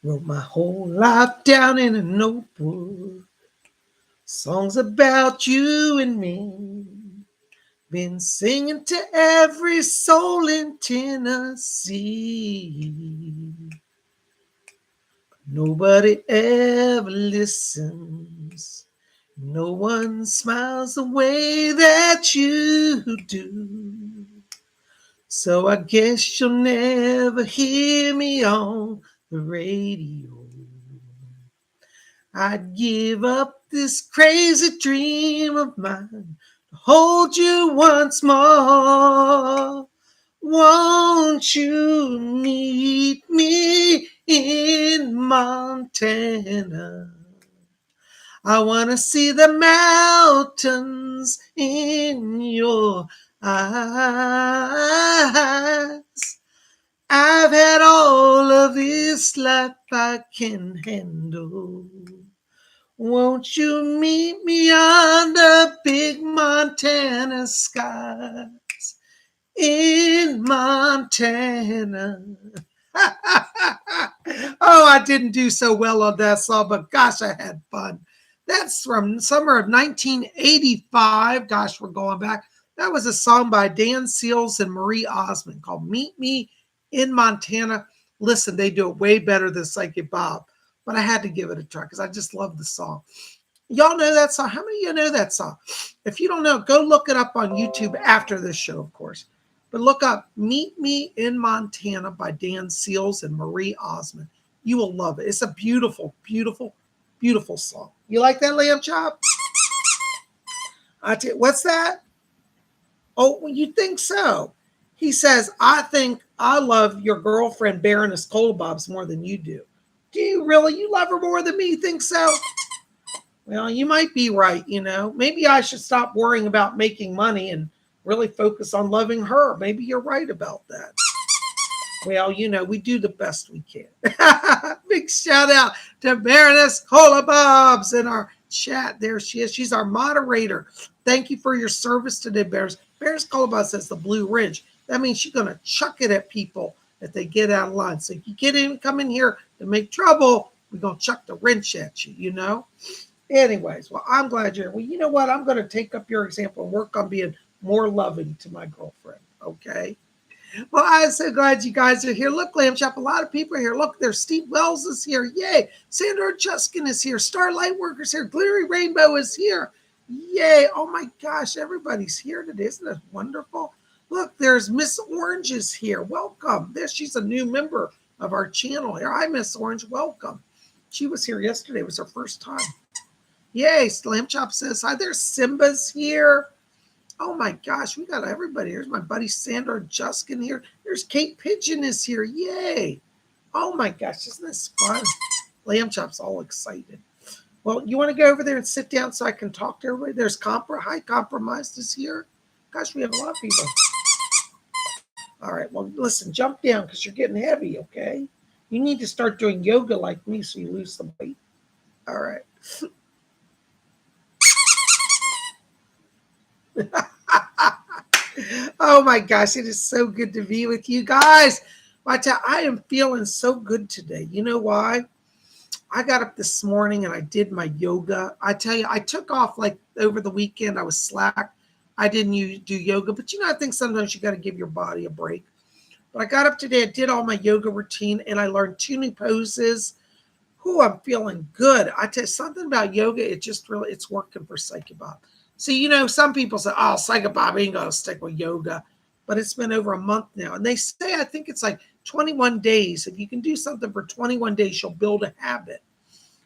Wrote my whole life down in a notebook. Songs about you and me. Been singing to every soul in Tennessee. Nobody ever listens. No one smiles the way that you do. So I guess you'll never hear me on the radio. I'd give up this crazy dream of mine to hold you once more. Won't you meet me in Montana? I want to see the mountains in your eyes. I've had all of this life I can handle. Won't you meet me under big Montana skies in Montana? Oh, I didn't do so well on that song, but gosh, I had fun. That's from summer of 1985. Gosh, we're going back. That was a song by Dan Seals and Marie Osmond called Meet Me in Montana. Listen, they do it way better than Psychic Bob, but I had to give it a try because I just love the song. Y'all know that song? How many of you know that song? If you don't know, go look it up on YouTube after this show, of course. But look up Meet Me in Montana by Dan Seals and Marie Osmond. You will love it. It's a beautiful, beautiful, beautiful song. You like that, Lamb Chop? What's that? Oh, well, you think so? He says, I think I love your girlfriend, Baroness Colabobs, more than you do. Do you really? You love her more than me? You think so? Well, you might be right, you know. Maybe I should stop worrying about making money and really focus on loving her. Maybe you're right about that. Well, you know, we do the best we can. Big shout out to Baroness Colabobs in our chat. There she is. She's our moderator. Thank you for your service today, Baroness. Baroness Colabobs says the Blue Ridge. That means she's going to chuck it at people if they get out of line. So if you come in here to make trouble, we're going to chuck the wrench at you, you know? Anyways, well, I'm glad you're here. Well, you know what? I'm going to take up your example and work on being more loving to my girlfriend, okay? Well, I'm so glad you guys are here. Look, Lamb Chop, a lot of people are here. Look, there's Steve Wells is here. Yay. Sandra Juskin is here. Starlight Workers here. Glittery Rainbow is here. Yay. Oh, my gosh. Everybody's here today. Isn't that wonderful? Look, there's Miss Orange is here. Welcome. She's a new member of our channel here. Hi, Miss Orange. Welcome. She was here yesterday. It was her first time. Yay. Lamb Chop says hi. There's Simba's here. Oh my gosh, we got everybody. Here's my buddy Sandra Juskin here. There's Kate Pigeon is here. Yay. Oh my gosh, isn't this fun? Lamb Chop's all excited. Well, you want to go over there and sit down so I can talk to everybody? There's Hi, Compromised is here. Gosh, we have a lot of people. All right, well, listen, jump down because you're getting heavy, okay? You need to start doing yoga like me so you lose some weight. All right. Oh my gosh, it is so good to be with you guys. I am feeling so good today. You know why? I got up this morning and I did my yoga. I tell you, I took off like over the weekend. I was slack. I didn't do yoga, but you know, I think sometimes you got to give your body a break. But I got up today, I did all my yoga routine and I learned 2 new poses. I'm feeling good. I tell you something about yoga. It's working for Psychic Bob. So, you know, some people say, oh, Psychic Bob ain't going to stick with yoga. But it's been over a month now. And they say, I think it's like 21 days. If you can do something for 21 days, you'll build a habit.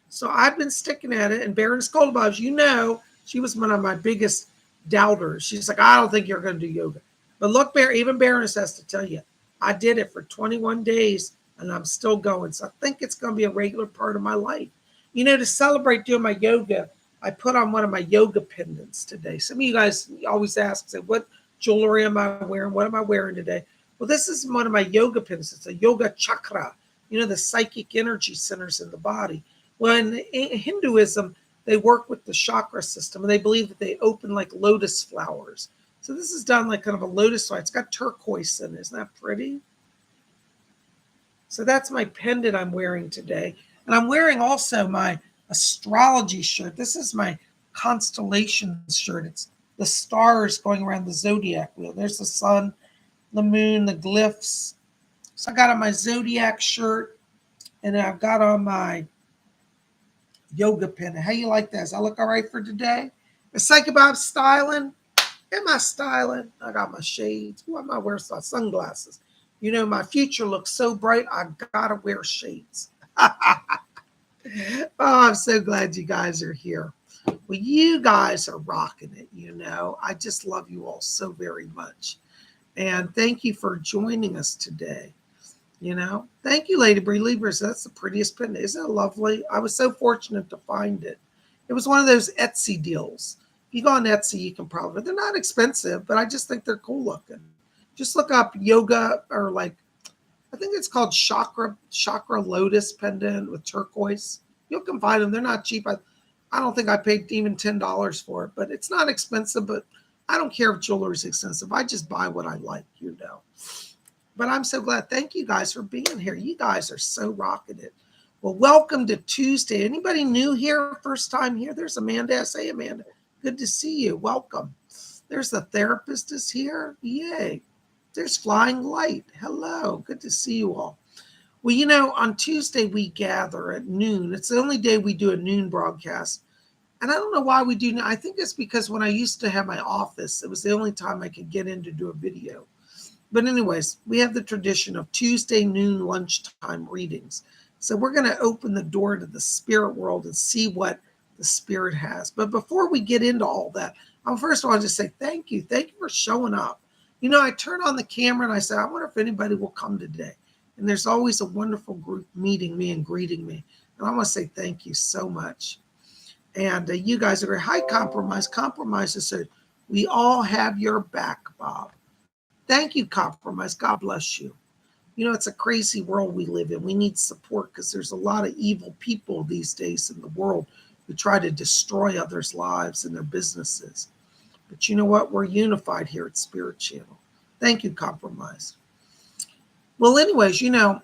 So I've been sticking at it. And Baroness Goldbobs, you know, she was one of my biggest doubters. She's like, I don't think you're going to do yoga. But look, even Baroness has to tell you, I did it for 21 days and I'm still going. So I think it's going to be a regular part of my life. You know, to celebrate doing my yoga, I put on one of my yoga pendants today. Some of you guys always ask, say, what jewelry am I wearing? What am I wearing today? Well, this is one of my yoga pendants. It's a yoga chakra, you know, the psychic energy centers in the body. Well, in Hinduism, they work with the chakra system, and they believe that they open like lotus flowers. So this is done like kind of a lotus flower. It's got turquoise in it. Isn't that pretty? So that's my pendant I'm wearing today. And I'm wearing also my astrology shirt. This is my constellations shirt. It's the stars going around the zodiac wheel. There's the sun, the moon, the glyphs. So I got on my zodiac shirt, and then I've got on my yoga pin. How you like that? Does that look all right for today? Is PsychicBob styling? Am I styling? I got my shades. Who am I wearing? Sunglasses. You know, my future looks so bright, I gotta wear shades. Oh, I'm so glad you guys are here. Well, you guys are rocking it, you know. I just love you all so very much. And thank you for joining us today. You know, thank you, Lady Bree Libras. That's the prettiest pin. Isn't it lovely? I was so fortunate to find it. It was one of those Etsy deals. If you go on Etsy, you can probably, they're not expensive, but I just think they're cool looking. Just look up yoga or like, I think it's called chakra lotus pendant with turquoise. You can find them. They're not cheap. I don't think I paid even $10 for it, but it's not expensive. But I don't care if jewelry is expensive. I just buy what I like, you know. But I'm so glad. Thank you guys for being here. You guys are so rocking it. Well, welcome to Tuesday. Anybody new here? First time here? There's Amanda. Say, Amanda. Good to see you. Welcome. There's the therapist is here. Yay. There's Flying Light. Hello. Good to see you all. Well, you know, on Tuesday we gather at noon. It's the only day we do a noon broadcast. And I don't know why we do. I think it's because when I used to have my office, it was the only time I could get in to do a video. But anyways, we have the tradition of Tuesday noon lunchtime readings. So we're going to open the door to the spirit world and see what the spirit has. But before we get into all that, first of all, I'll just say thank you. Thank you for showing up. You know, I turn on the camera and I say, I wonder if anybody will come today. And there's always a wonderful group meeting me and greeting me. And I want to say thank you so much. And you guys are great. Hi, Compromise. Compromise has said, we all have your back, Bob. Thank you, Compromise. God bless you. You know, it's a crazy world we live in. We need support because there's a lot of evil people these days in the world who try to destroy others' lives and their businesses. But you know what? We're unified here at Spirit Channel. Thank you, Compromise. Well, anyways, you know,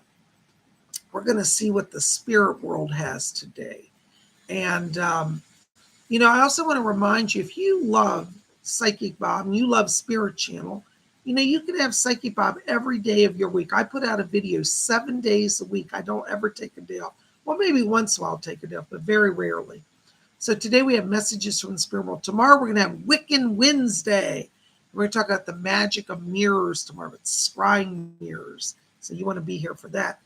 we're going to see what the spirit world has today. And, you know, I also want to remind you, if you love Psychic Bob and you love Spirit Channel, you know, you can have Psychic Bob every day of your week. I put out a video 7 days a week. I don't ever take a day off. Well, maybe once in a while I'll take a day off, but very rarely. So today we have messages from the spirit world. Tomorrow we're going to have Wiccan Wednesday. We're going to talk about the magic of mirrors tomorrow. It's scrying mirrors. So you want to be here for that.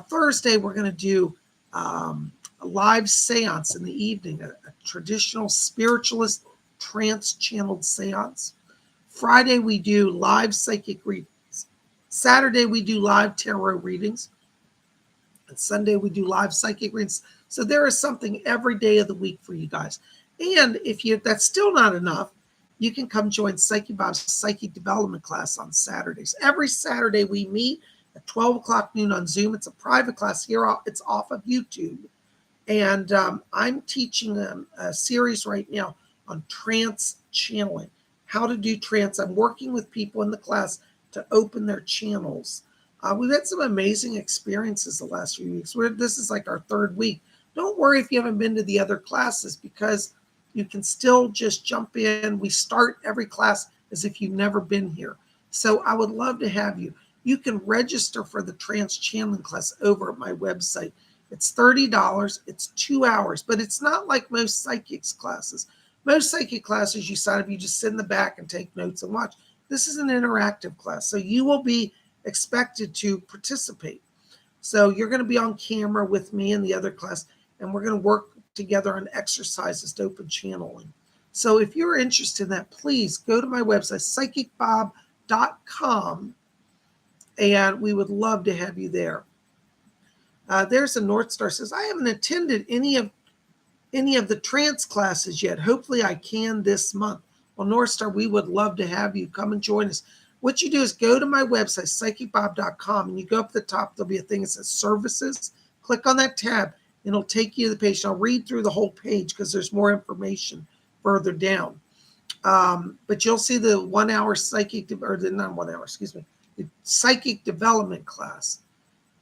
Thursday we're going to do a live seance in the evening, a traditional spiritualist trance-channeled seance. Friday we do live psychic readings. Saturday we do live tarot readings. And Sunday we do live psychic readings. So there is something every day of the week for you guys. And if that's still not enough, you can come join Psychic Bob's Psychic Development class on Saturdays. Every Saturday we meet at 12 o'clock noon on Zoom. It's a private class here. It's off of YouTube. And I'm teaching a series right now on trance channeling, how to do trance. I'm working with people in the class to open their channels. We've had some amazing experiences the last few weeks. This is like our third week. Don't worry if you haven't been to the other classes because you can still just jump in. We start every class as if you've never been here. So I would love to have you. You can register for the trance channeling class over at my website. It's $30. It's 2 hours, but it's not like most psychics classes. Most psychic classes, you sign up, you just sit in the back and take notes and watch. This is an interactive class, so you will be expected to participate. So you're going to be on camera with me in the other class, and we're going to work together on exercises to open channeling. So if you're interested in that, please go to my website, PsychicBob.com, and we would love to have you there. There's a North Star says, I haven't attended any of the trance classes yet. Hopefully I can this month. Well, North Star, we would love to have you come and join us. What you do is go to my website, PsychicBob.com, and you go up to the top, there'll be a thing that says services. Click on that tab, and it'll take you to the page. And I'll read through the whole page because there's more information further down. But you'll see the 1 hour the psychic development class.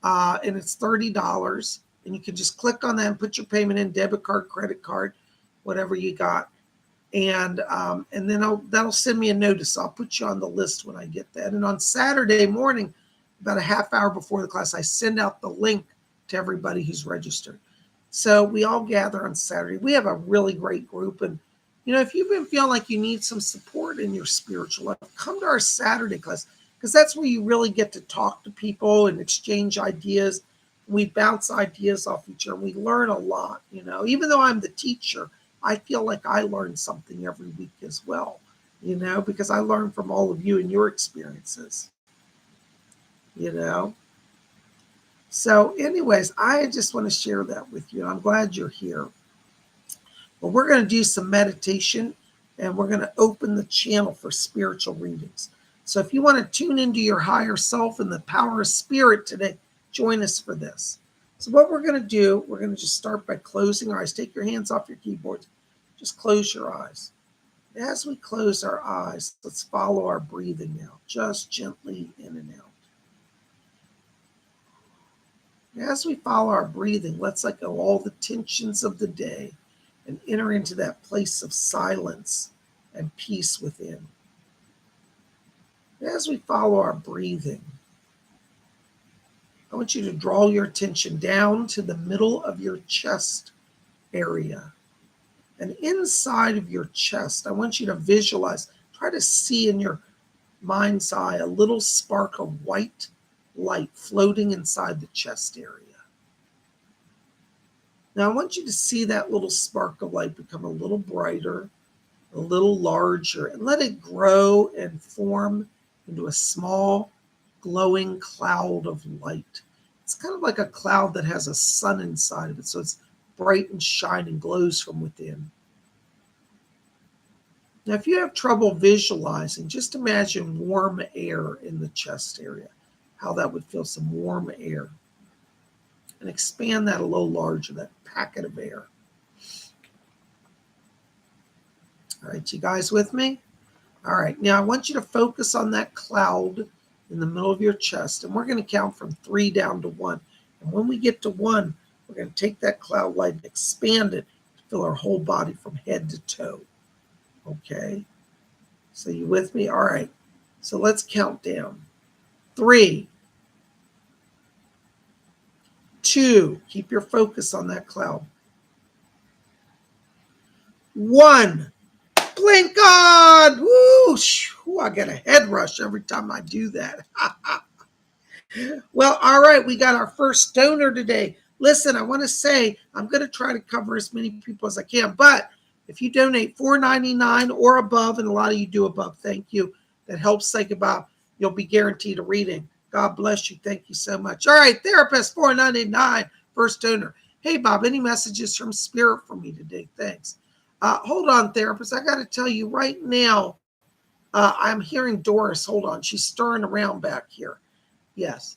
and it's $30. And you can just click on that and put your payment in, debit card, credit card, whatever you got. And then that'll send me a notice. I'll put you on the list when I get that. And on Saturday morning, about a half hour before the class, I send out the link to everybody who's registered. So we all gather on Saturday. We have a really great group. And, if you've been feeling like you need some support in your spiritual life, come to our Saturday class, because that's where you really get to talk to people and exchange ideas. We bounce ideas off each other. We learn a lot, Even though I'm the teacher, I feel like I learn something every week as well, because I learn from all of you and your experiences, So anyways, I just want to share that with you. I'm glad you're here. But we're going to do some meditation, and we're going to open the channel for spiritual readings. So if you want to tune into your higher self and the power of spirit today, join us for this. So what we're going to do, we're going to just start by closing our eyes. Take your hands off your keyboards. Just close your eyes. As we close our eyes, let's follow our breathing now, just gently in and out. As we follow our breathing, let's let go all the tensions of the day and enter into that place of silence and peace within. As we follow our breathing, I want you to draw your attention down to the middle of your chest area. And inside of your chest, I want you to visualize, try to see in your mind's eye a little spark of white light floating inside the chest area. Now I want you to see that little spark of light become a little brighter, a little larger, and let it grow and form into a small glowing cloud of light. It's kind of like a cloud that has a sun inside of it, so it's bright and shining, glows from within. Now, if you have trouble visualizing, just imagine warm air in the chest area, how that would feel, some warm air. And expand that a little larger, that packet of air. All right, you guys with me? All right, now I want you to focus on that cloud in the middle of your chest, and we're going to count from 3 down to 1. And when we get to 1, we're going to take that cloud light and expand it to fill our whole body from head to toe. Okay? So you with me? All right. So let's count down. 3, 2, keep your focus on that cloud. 1, blink on! Woo! I get a head rush every time I do that. Well, all right, we got our first donor today. Listen, I want to say I'm going to try to cover as many people as I can, but if you donate $4.99 or above, and a lot of you do above, thank you. That helps PsychicBob. You'll be guaranteed a reading. God bless you. Thank you so much. All right, therapist, $4.99, first donor. Hey, Bob, any messages from Spirit for me today? Thanks. Hold on, therapist. I got to tell you right now, I'm hearing Doris. Hold on. She's stirring around back here. Yes.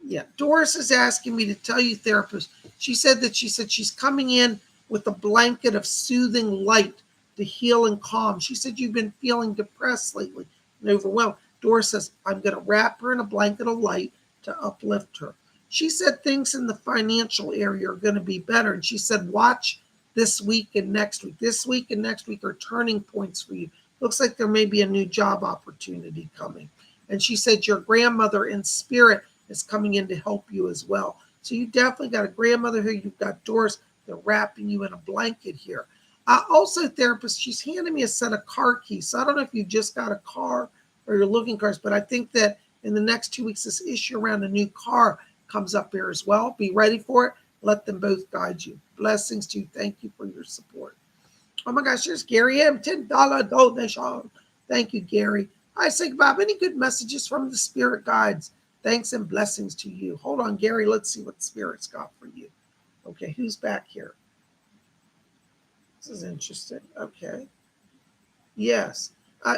Yeah. Doris is asking me to tell you, therapist. She said she's coming in with a blanket of soothing light to heal and calm. She said you've been feeling depressed lately and overwhelmed. Doris says, I'm going to wrap her in a blanket of light to uplift her. She said things in the financial area are going to be better. And she said, watch this week and next week. This week and next week are turning points for you. Looks like there may be a new job opportunity coming. And she said your grandmother in spirit is coming in to help you as well. So you definitely got a grandmother here. You've got Doris. They're wrapping you in a blanket here. Also, therapist, she's handing me a set of car keys. So I don't know if you just got a car or you're looking cars, but I think that in the next 2 weeks, this issue around a new car comes up here as well. Be ready for it. Let them both guide you. Blessings to you. Thank you for your support. Oh my gosh, there's Gary M. $10 donation. Thank you, Gary. I say, Bob, any good messages from the spirit guides? Thanks and blessings to you. Hold on, Gary. Let's see what the spirit's got for you. Okay, who's back here? This is interesting. Okay. Yes.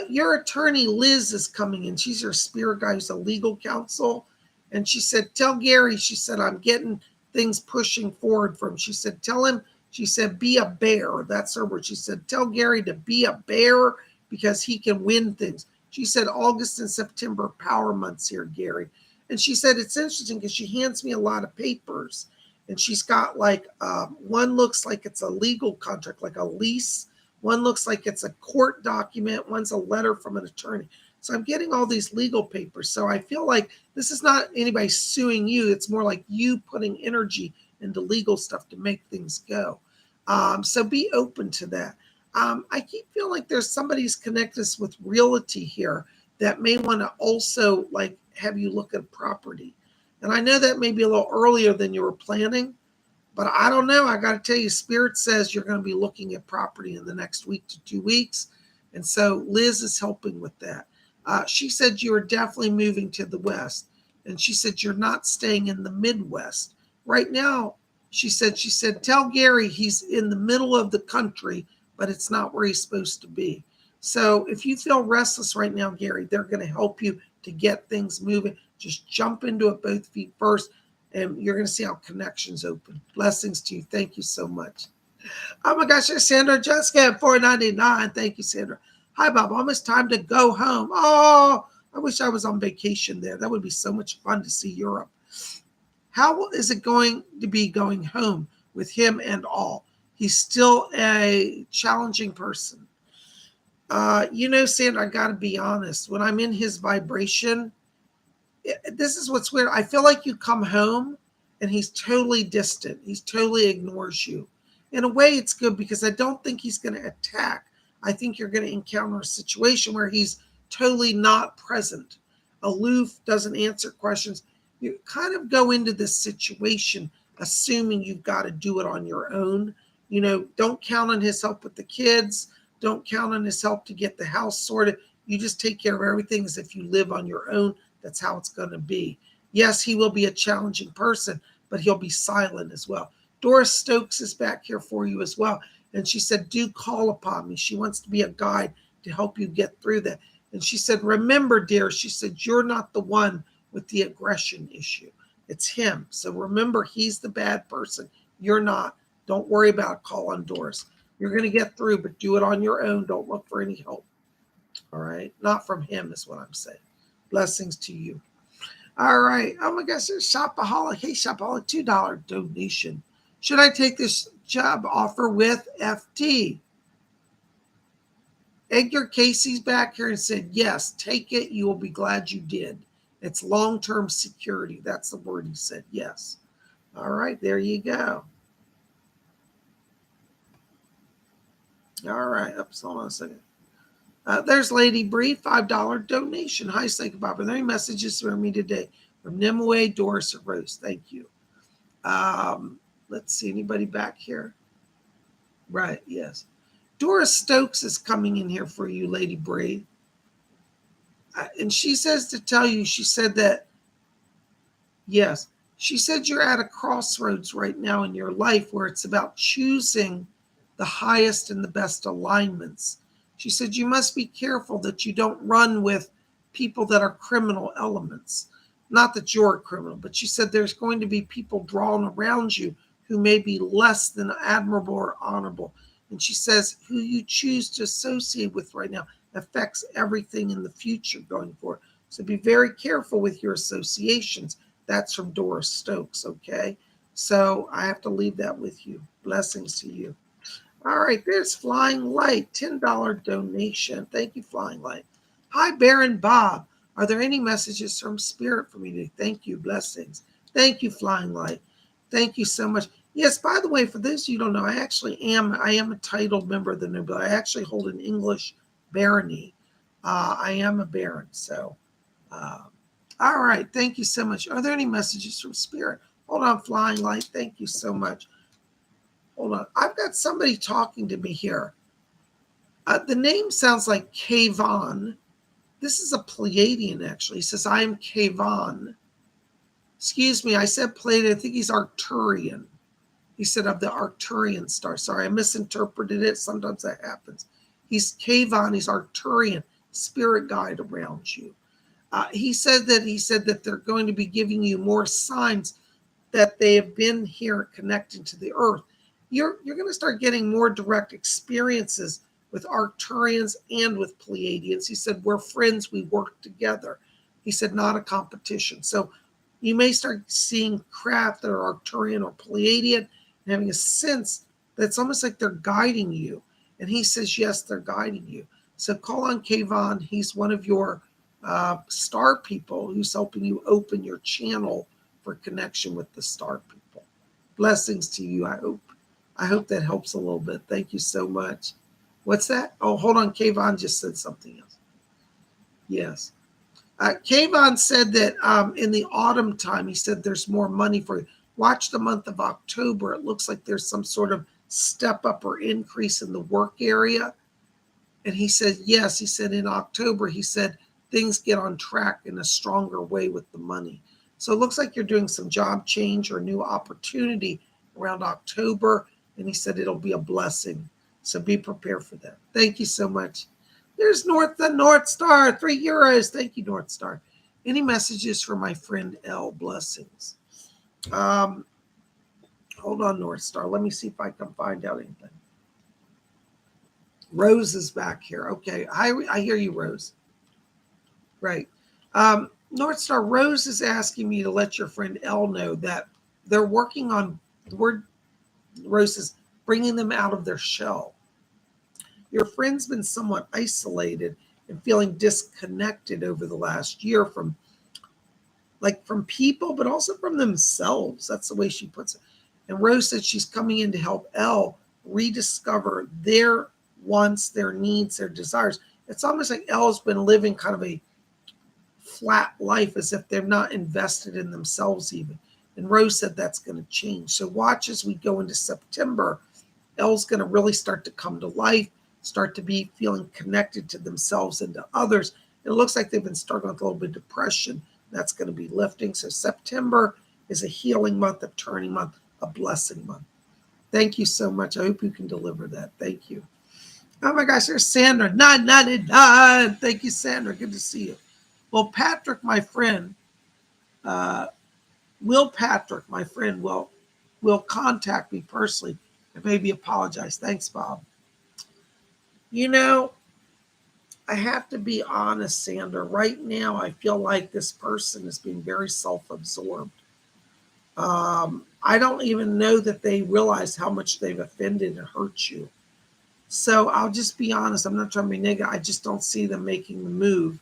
Your attorney, Liz, is coming in. She's your spirit guide who's a legal counsel. And she said, tell Gary, she said, I'm getting things pushing forward from him. She said, tell him, she said, be a bear. That's her word. She said, tell Gary to be a bear because he can win things. She said, August and September power months here, Gary. And she said, it's interesting because she hands me a lot of papers. And she's got like, one looks like it's a legal contract, like a lease. One looks like it's a court document. One's a letter from an attorney. So I'm getting all these legal papers. So I feel like this is not anybody suing you. It's more like you putting energy into legal stuff to make things go. So be open to that. I keep feeling like there's somebody's connected us with realty here that may want to also like have you look at property. And I know that may be a little earlier than you were planning, but I don't know. I got to tell you, Spirit says you're going to be looking at property in the next week to 2 weeks. And so Liz is helping with that. She said you are definitely moving to the West. And she said you're not staying in the Midwest. Right now, she said, tell Gary he's in the middle of the country, but it's not where he's supposed to be. So if you feel restless right now, Gary, they're going to help you to get things moving. Just jump into it both feet first, and you're going to see how connections open. Blessings to you. Thank you so much. Oh my gosh, there's Sandra Jessica at $4.99. Thank you, Sandra. Hi, Bob. Almost time to go home. Oh, I wish I was on vacation there. That would be so much fun to see Europe. How is it going to be going home with him and all? He's still a challenging person. Sandra, I got to be honest. When I'm in his vibration, this is what's weird. I feel like you come home and he's totally distant. He's totally ignores you. In a way, it's good because I don't think he's going to attack. I think you're going to encounter a situation where he's totally not present, aloof, doesn't answer questions. You kind of go into this situation assuming you've got to do it on your own. Don't count on his help with the kids. Don't count on his help to get the house sorted. You just take care of everything as if you live on your own. That's how it's going to be. Yes, he will be a challenging person, but he'll be silent as well. Doris Stokes is back here for you as well. And she said, do call upon me. She wants to be a guide to help you get through that. And she said, remember, dear, she said, you're not the one with the aggression issue. It's him. So remember, he's the bad person. You're not. Don't worry about it. Call on Doris. You're going to get through, but do it on your own. Don't look for any help. All right? Not from him is what I'm saying. Blessings to you. All right. Oh my gosh, there's Shopaholic. Hey, Shopaholic, $2 donation. Should I take this job offer with FT? Edgar Casey's back here and said, yes, take it. You will be glad you did. It's long-term security. That's the word he said. Yes. All right. There you go. All right. Oops, hold on a second. There's Lady Bree, $5 donation. Hi, PsychicBob. Are there any messages for me today? From Nimue, Doris, or Rose? Thank you. Let's see. Anybody back here? Right. Yes. Doris Stokes is coming in here for you, Lady Bree. And she says to tell you, she said that, yes, she said you're at a crossroads right now in your life where it's about choosing the highest and the best alignments. She said you must be careful that you don't run with people that are criminal elements. Not that you're a criminal, but she said there's going to be people drawn around you who may be less than admirable or honorable. And she says who you choose to associate with right now affects everything in the future going forward. So be very careful with your associations. That's from Doris Stokes, okay? So I have to leave that with you. Blessings to you. All right, there's Flying Light, $10 donation. Thank you, Flying Light. Hi, Baron Bob. Are there any messages from Spirit for me today? Thank you, blessings. Thank you, Flying Light. Thank you so much. Yes, by the way, for those of you who don't know, I am a titled member of the nobility. I actually hold an English barony. I am a baron. So, all right. Thank you so much. Are there any messages from Spirit? Hold on, Flying Light. Thank you so much. Hold on. I've got somebody talking to me here. The name sounds like Kayvon. This is a Pleiadian, actually. He says, I am Kayvon. Excuse me, I said Pleiadian. I think he's Arcturian. He said of the Arcturian star. Sorry, I misinterpreted it. Sometimes that happens. He's Kayvon. He's Arcturian, spirit guide around you. He said that they're going to be giving you more signs that they have been here connected to the earth. You're going to start getting more direct experiences with Arcturians and with Pleiadians. He said, we're friends, we work together. He said, not a competition. So You may start seeing craft that are Arcturian or Pleiadian and having a sense that's almost like they're guiding you. And he says, yes, they're guiding you. So call on Kayvon. He's one of your star people who's helping you open your channel for connection with the star people. Blessings to you, I hope. I hope that helps a little bit. Thank you so much. What's that? Oh, hold on. Kayvon just said something else. Yes. Kayvon said that in the autumn time, he said there's more money for you. Watch the month of October. It looks like there's some sort of step up or increase in the work area. And he said, yes, he said in October, he said things get on track in a stronger way with the money. So it looks like you're doing some job change or new opportunity around October. And he said it'll be a blessing. So be prepared for that. Thank you so much. There's the North Star, €3. Thank you, North Star. Any messages for my friend L? Blessings. Hold on, North Star. Let me see if I can find out anything. Rose is back here. Okay. I hear you, Rose. Right. North Star, Rose is asking me to let your friend L know that they're working on, the word Rose is bringing them out of their shell. Your friend's been somewhat isolated and feeling disconnected over the last year from people, but also from themselves. That's the way she puts it. And Rose said she's coming in to help Elle rediscover their wants, their needs, their desires. It's almost like Elle's been living kind of a flat life as if they're not invested in themselves even. And Rose said that's going to change. So watch as we go into September. Elle's going to really start to come to life, start to be feeling connected to themselves and to others. It looks like they've been struggling with a little bit of depression. That's going to be lifting. So September is a healing month, a turning month, a blessing month. Thank you so much. I hope you can deliver that. Thank you. Oh my gosh, there's Sandra, 999. Thank you, Sandra. Good to see you. Well, Patrick, my friend, Will Patrick, my friend, will contact me personally and maybe apologize. Thanks, Bob. You know, I have to be honest, Sandra. Right now, I feel like this person is being very self-absorbed. I don't even know that they realize how much they've offended and hurt you. So I'll just be honest. I'm not trying to be negative. I just don't see them making the move.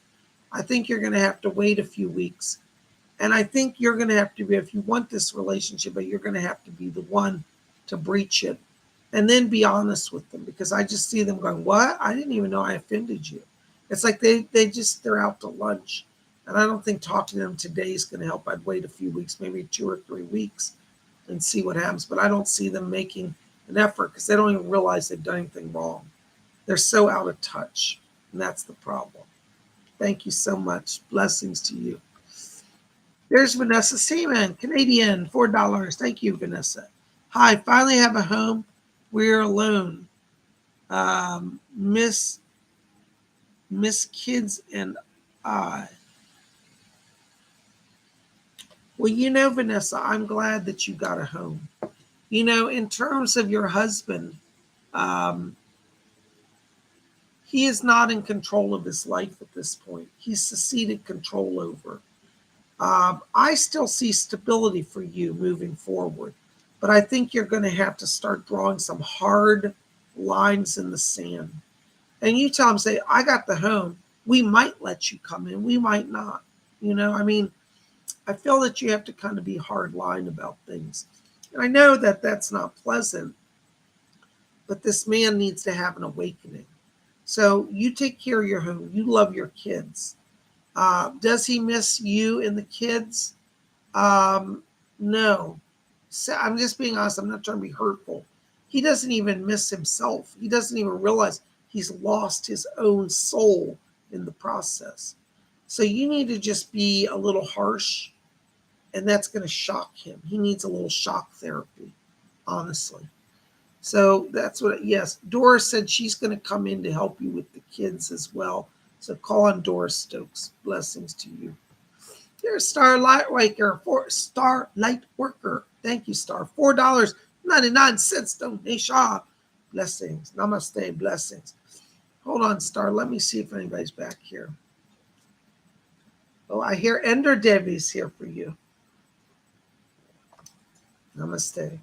I think you're going to have to wait a few weeks. And I think you're going to have to be, if you want this relationship, but you're going to have to be the one to breach it. And then be honest with them, because I just see them going, what? I didn't even know I offended you. It's like they're out to lunch. And I don't think talking to them today is going to help. I'd wait a few weeks, maybe 2 or 3 weeks, and see what happens. But I don't see them making an effort because they don't even realize they've done anything wrong. They're so out of touch. And that's the problem. Thank you so much. Blessings to you. There's Vanessa Seaman, Canadian, $4. Thank you, Vanessa. Hi, finally have a home. We're alone. Miss Kids and I. Well, Vanessa, I'm glad that you got a home. In terms of your husband, he is not in control of his life at this point. He's seceded control over. I still see stability for you moving forward, but I think you're going to have to start drawing some hard lines in the sand. And you tell him, say, I got the home. We might let you come in. We might not. I feel that you have to kind of be hard line about things. And I know that that's not pleasant, but this man needs to have an awakening. So you take care of your home. You love your kids. Does he miss you and the kids? No. So I'm just being honest. I'm not trying to be hurtful. He doesn't even miss himself. He doesn't even realize he's lost his own soul in the process. So you need to just be a little harsh, and that's going to shock him. He needs a little shock therapy, honestly. So that's what, yes, Doris said she's going to come in to help you with the kids as well. So call on Doris Stokes. Blessings to you. There's Starlight Waker, Starlight Worker. Thank you, Star. $4.99 donation. Blessings. Namaste. Blessings. Hold on, Star. Let me see if anybody's back here. Oh, I hear Ender Devi's here for you. Namaste.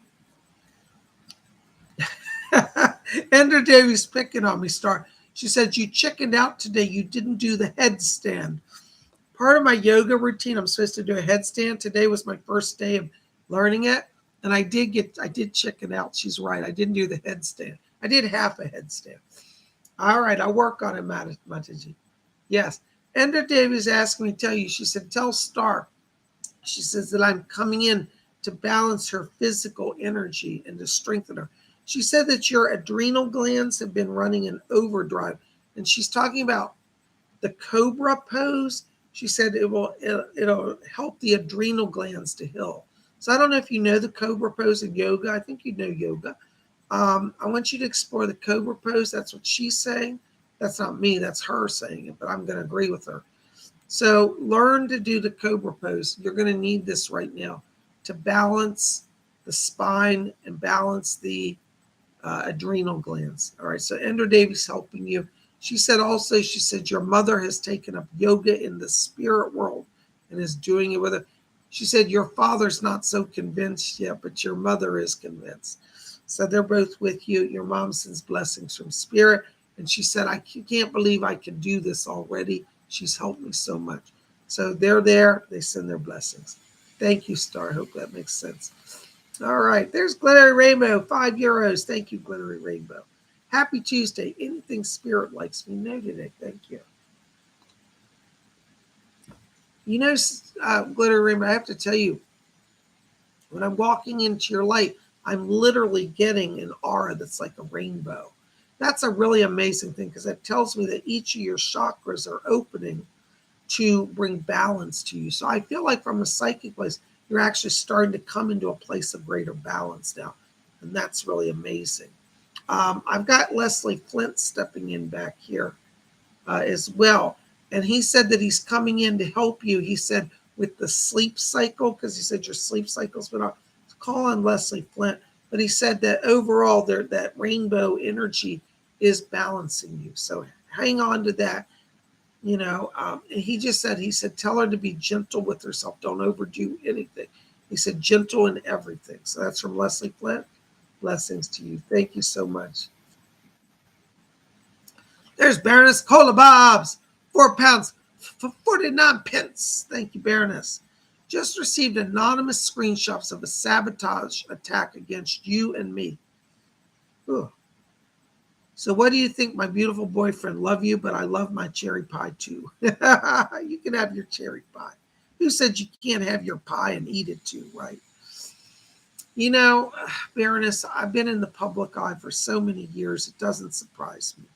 Ender Davies picking on me, Star. She said, you chickened out today. You didn't do the headstand. Part of my yoga routine, I'm supposed to do a headstand. Today was my first day of learning it. And I did chicken out. She's right. I didn't do the headstand. I did half a headstand. All right. I'll work on it, Mataji. Yes. Ender Davies asked me to tell you. She said, tell Star. She says that I'm coming in to balance her physical energy and to strengthen her. She said that your adrenal glands have been running in overdrive. And she's talking about the cobra pose. She said it'll help the adrenal glands to heal. So I don't know if you know the cobra pose in yoga. I think you know yoga. I want you to explore the cobra pose. That's what she's saying. That's not me. That's her saying it, but I'm going to agree with her. So learn to do the cobra pose. You're going to need this right now to balance the spine and balance the adrenal glands. All right. So Ender Davies helping you. She said also, she said, your mother has taken up yoga in the spirit world and is doing it with her. She said, your father's not so convinced yet, but your mother is convinced. So they're both with you. Your mom sends blessings from spirit. And she said, I can't believe I can do this already. She's helped me so much. So they're there. They send their blessings. Thank you, Star. I hope that makes sense. All right. There's Glittery Rainbow, €5. Thank you, Glittery Rainbow. Happy Tuesday. Anything spirit likes me know today. Thank you. You know, Glittery Rainbow, I have to tell you, when I'm walking into your light, I'm literally getting an aura that's like a rainbow. That's a really amazing thing because that tells me that each of your chakras are opening to bring balance to you. So I feel like from a psychic place, you're actually starting to come into a place of greater balance now. And that's really amazing. I've got Leslie Flint stepping in back here as well. And he said that he's coming in to help you. He said with the sleep cycle, because he said your sleep cycle's been off. Call on Leslie Flint. But he said that overall that rainbow energy is balancing you. So hang on to that. You know, he said, tell her to be gentle with herself. Don't overdo anything. He said, gentle in everything. So that's from Leslie Flint. Blessings to you. Thank you so much. There's Baroness Cola Bobs, £4 for 49 pence. Thank you, Baroness. Just received anonymous screenshots of a sabotage attack against you and me. Ugh. So what do you think, my beautiful boyfriend? Love you, but I love my cherry pie too. You can have your cherry pie. Who said you can't have your pie and eat it too, right? You know, Baroness, I've been in the public eye for so many years, it doesn't surprise me.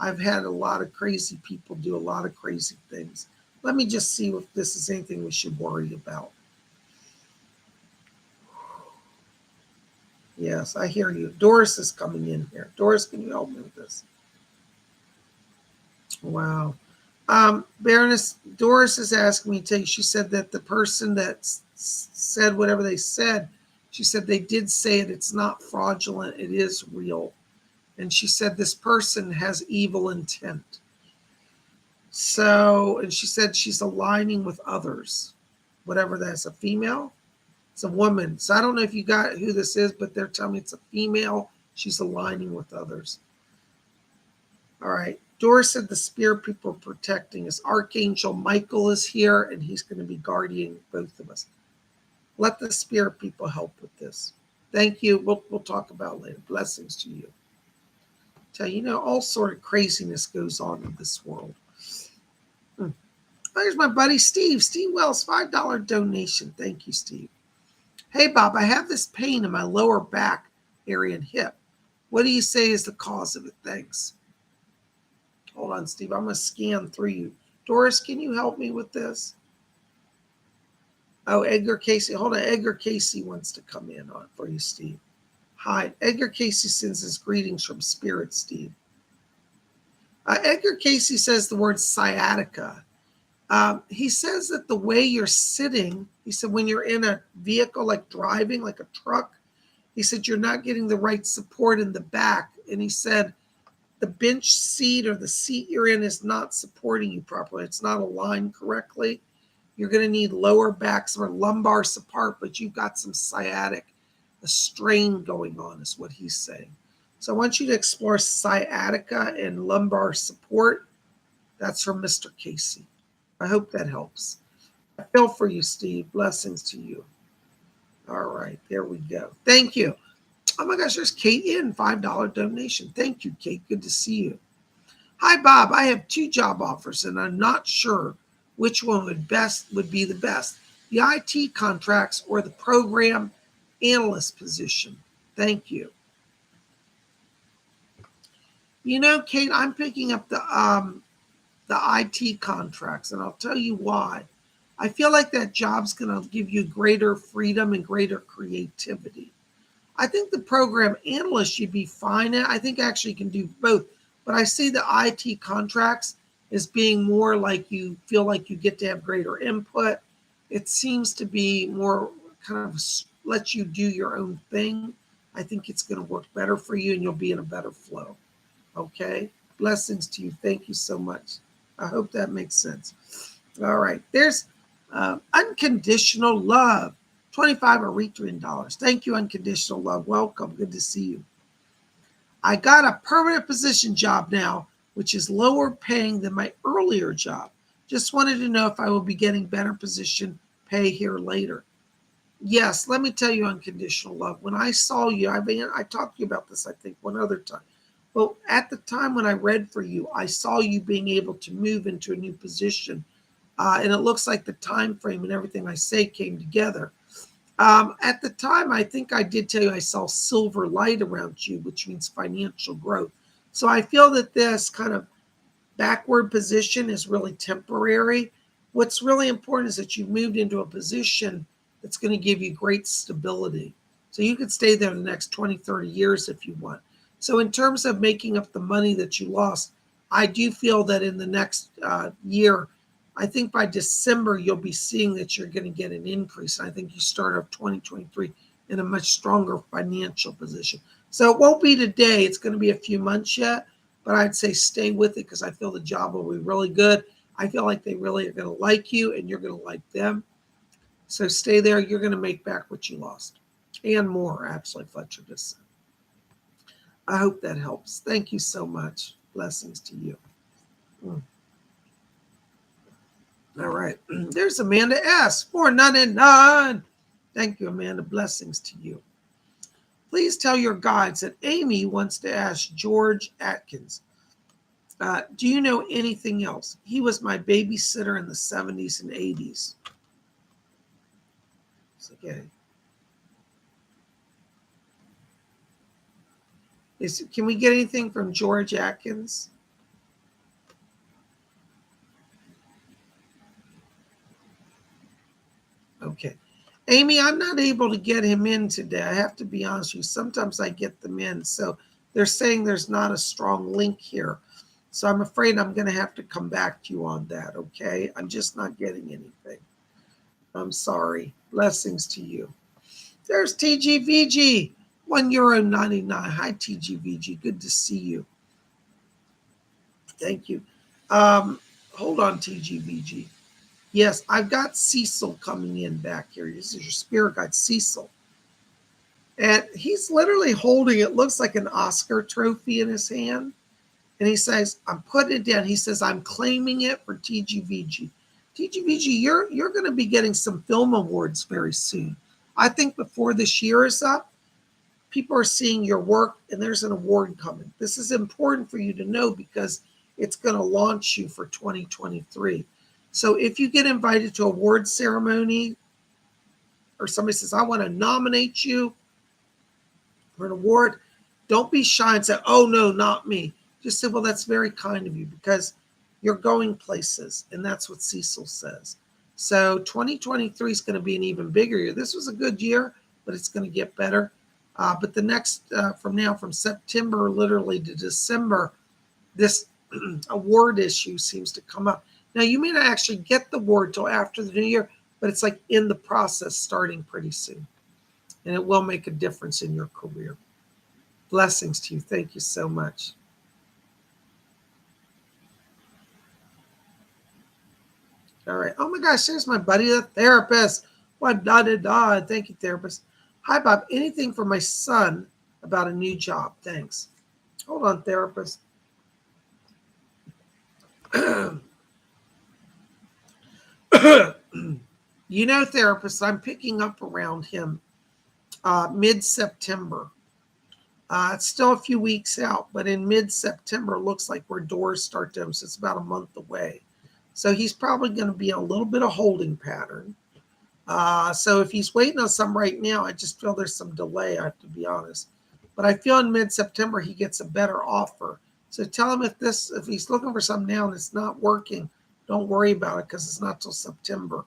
I've had a lot of crazy people do a lot of crazy things. Let me just see if this is anything we should worry about. Yes, I hear you. Doris is coming in here. Doris, can you help me with this? Wow. Baroness, Doris is asking me to tell you, she said that the person that said whatever they said, she said they did say it. It's not fraudulent. It is real. And she said this person has evil intent. So, and she said she's aligning with others, whatever that's a female. It's a woman. So I don't know if you got who this is, but they're telling me it's a female. She's aligning with others. All right. Doris said the spirit people are protecting us. Archangel Michael is here, and he's going to be guarding both of us. Let the spirit people help with this. Thank you. We'll talk about it later. Blessings to you. You know, all sort of craziness goes on in this world. There's my buddy Steve. Steve Wells, $5 donation. Thank you, Steve. Hey, Bob, I have this pain in my lower back area and hip. What do you say is the cause of it? Thanks. Hold on, Steve. I'm going to scan through you. Doris, can you help me with this? Oh, Edgar Casey. Hold on. Edgar Casey wants to come in on for you, Steve. Hi. Edgar Casey sends his greetings from Spirit, Steve. Edgar Casey says the word sciatica. He says that the way you're sitting, he said when you're in a vehicle like driving, like a truck, he said you're not getting the right support in the back. And he said the bench seat or the seat you're in is not supporting you properly. It's not aligned correctly. You're going to need lower back or lumbar support, but you've got some sciatic a strain going on, is what he's saying. So I want you to explore sciatica and lumbar support. That's from Mr. Casey. I hope that helps. I feel for you, Steve. Blessings to you. All right, there we go. Thank you. Oh my gosh, there's Kate in, $5 donation. Thank you, Kate. Good to see you. Hi, Bob. I have 2 job offers, and I'm not sure which one would be the best. The IT contracts or the program analyst position. Thank you. You know, Kate, I'm picking up the IT contracts, and I'll tell you why. I feel like that job's going to give you greater freedom and greater creativity. I think the program analyst you'd be fine at. I think actually you can do both. But I see the IT contracts as being more like you feel like you get to have greater input. It seems to be more kind of let you do your own thing. I think it's going to work better for you and you'll be in a better flow. Okay? Blessings to you. Thank you so much. I hope that makes sense. All right. There's unconditional love. 25 Eritrean dollars. Thank you, unconditional love. Welcome. Good to see you. I got a permanent position job now, which is lower paying than my earlier job. Just wanted to know if I will be getting better position pay here later. Yes, let me tell you, unconditional love. When I saw you, I talked to you about this, I think, one other time. Well, at the time when I read for you, I saw you being able to move into a new position. And it looks like the time frame and everything I say came together. At the time, I think I did tell you I saw silver light around you, which means financial growth. So I feel that this kind of backward position is really temporary. What's really important is that you've moved into a position that's going to give you great stability. So you could stay there the next 20, 30 years if you want. So in terms of making up the money that you lost, I do feel that in the next year, I think by December, you'll be seeing that you're going to get an increase. I think you start off 2023 in a much stronger financial position. So it won't be today. It's going to be a few months yet, but I'd say stay with it because I feel the job will be really good. I feel like they really are going to like you and you're going to like them. So stay there. You're going to make back what you lost and more, absolutely, Fletcher just said. I hope that helps. Thank you so much. Blessings to you. All right. There's Amanda S. $4.99. Thank you, Amanda. Blessings to you. Please tell your guides that Amy wants to ask George Atkins, do you know anything else? He was my babysitter in the 70s and 80s. It's okay. Can we get anything from George Atkins? Okay. Amy, I'm not able to get him in today. I have to be honest with you. Sometimes I get them in. So they're saying there's not a strong link here. So I'm afraid I'm going to have to come back to you on that. Okay. I'm just not getting anything. I'm sorry. Blessings to you. There's TGVG. €1.99. Hi, TGVG. Good to see you. Thank you. Hold on, TGVG. Yes, I've got Cecil coming in back here. This is your spirit guide, Cecil. And he's literally holding, it looks like an Oscar trophy in his hand. And he says, I'm putting it down. He says, I'm claiming it for TGVG. TGVG, you're going to be getting some film awards very soon. I think before this year is up, people are seeing your work and there's an award coming. This is important for you to know because it's going to launch you for 2023. So if you get invited to a award ceremony or somebody says, I want to nominate you for an award, don't be shy and say, oh, no, not me. Just say, well, that's very kind of you because you're going places. And that's what Cecil says. So 2023 is going to be an even bigger year. This was a good year, but it's going to get better. But the next, from September literally to December, this award issue seems to come up. Now, you may not actually get the award till after the new year, but it's like in the process starting pretty soon. And it will make a difference in your career. Blessings to you. Thank you so much. All right. Oh my gosh, there's my buddy, the therapist. What da da da. Thank you, therapist. Hi, Bob. Anything for my son about a new job? Thanks. Hold on, therapist. Therapist, I'm picking up around him mid-September. It's still a few weeks out, but in mid-September, it looks like where doors start to open. So it's about a month away. So he's probably going to be in a little bit of holding pattern. So if he's waiting on some right now, I just feel there's some delay, I have to be honest. But I feel in mid-September he gets a better offer. So tell him if he's looking for something now and it's not working, don't worry about it because it's not till September.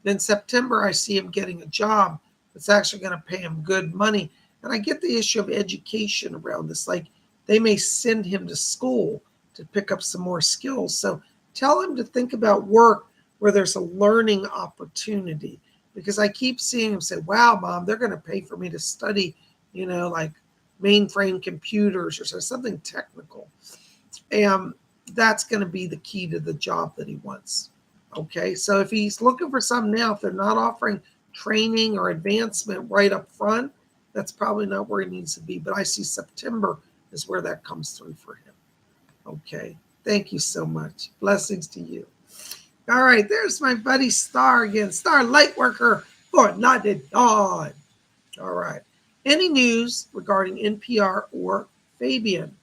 Then September, I see him getting a job that's actually going to pay him good money. And I get the issue of education around this. Like they may send him to school to pick up some more skills. So tell him to think about work where there's a learning opportunity. Because I keep seeing him say, wow, Mom, they're going to pay for me to study, like mainframe computers or something technical. And that's going to be the key to the job that he wants. Okay, so if he's looking for something now, if they're not offering training or advancement right up front, that's probably not where he needs to be. But I see September is where that comes through for him. Okay, thank you so much. Blessings to you. All right, there's my buddy Star again. Star Lightworker for Nodded Dawn. All right. Any news regarding NPR or Fabian?